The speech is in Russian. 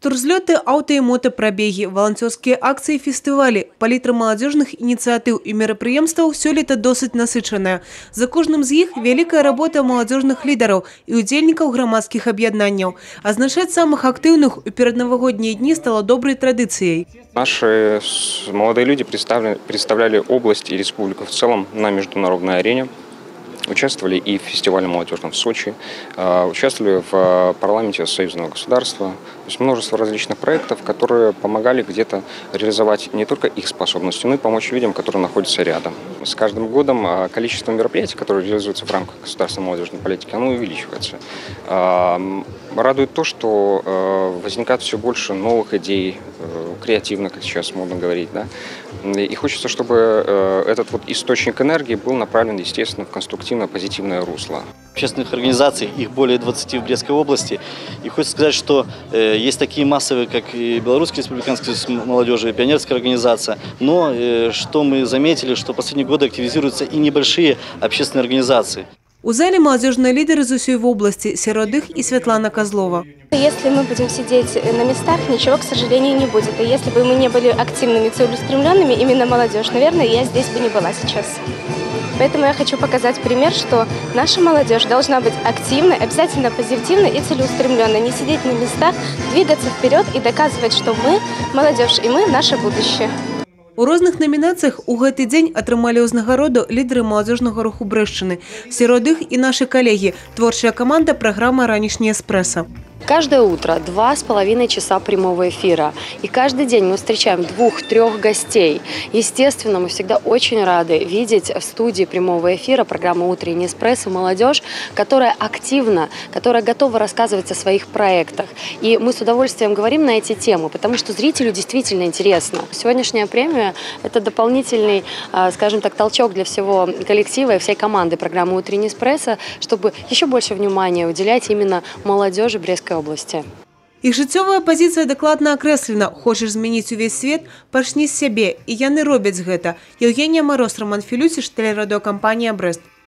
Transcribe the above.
Турзлеты, авто- и мотопробеги, волонтерские акции, фестивали, палітра молодежных инициатив и мероприемств все лето досыць насычаная. За кожным з іх великая работа молодежных лидеров и удельников громадских объединений. Означать самых активных у передновогодние дни стало доброй традицией. Наши молодые люди представляли область и республику в целом на международной арене. Участвовали и в фестивале молодежном в Сочи, участвовали в парламенте союзного государства. То есть множество различных проектов, которые помогали где-то реализовать не только их способности, но и помочь людям, которые находятся рядом. С каждым годом количество мероприятий, которые реализуются в рамках государственной молодежной политики, оно увеличивается. Радует то, что возникает все больше новых идей, креативных, как сейчас модно говорить, да? И хочется, чтобы этот вот источник энергии был направлен, естественно, в конструктивное, позитивное русло. Общественных организаций, их более 20 в Брестской области. И хочется сказать, что есть такие массовые, как и Белорусский республиканский союз молодежи, и пионерская организация. Но что мы заметили, что в последние годы активизируются и небольшие общественные организации. У зале молодежные лидеры из усей в области, среди них и Светлана Козлова. Если мы будем сидеть на местах, ничего, к сожалению, не будет. И если бы мы не были активными, целеустремленными, именно молодежь, наверное, я здесь бы не была сейчас. Поэтому я хочу показать пример, что наша молодежь должна быть активной, обязательно позитивной и целеустремленной. Не сидеть на местах, двигаться вперед и доказывать, что мы молодежь и мы наше будущее. У розных номинациях у гэты дзень атрымалі ўзнагароду лідеры молодежного руху Брэшчыны. Сярод іх и наши коллеги, творчая команда программы «Ранішні эспрессо». Каждое утро 2,5 часа прямого эфира. И каждый день мы встречаем 2-3 гостей. Естественно, мы всегда очень рады видеть в студии прямого эфира программы «Утренний эспрессо» молодежь, которая активна, которая готова рассказывать о своих проектах. И мы с удовольствием говорим на эти темы, потому что зрителю действительно интересно. Сегодняшняя премия – это дополнительный, скажем так, толчок для всего коллектива и всей команды программы «Утренний эспрессо», чтобы еще больше внимания уделять именно молодежи Брестской области. Их жыццёвая позиция докладно окреслена. Хочешь изменить увесь свет, пачни с сябе. И яны робяць гэта. Евгения Мороз, Роман Филюсич, телерадиокомпания «Брест».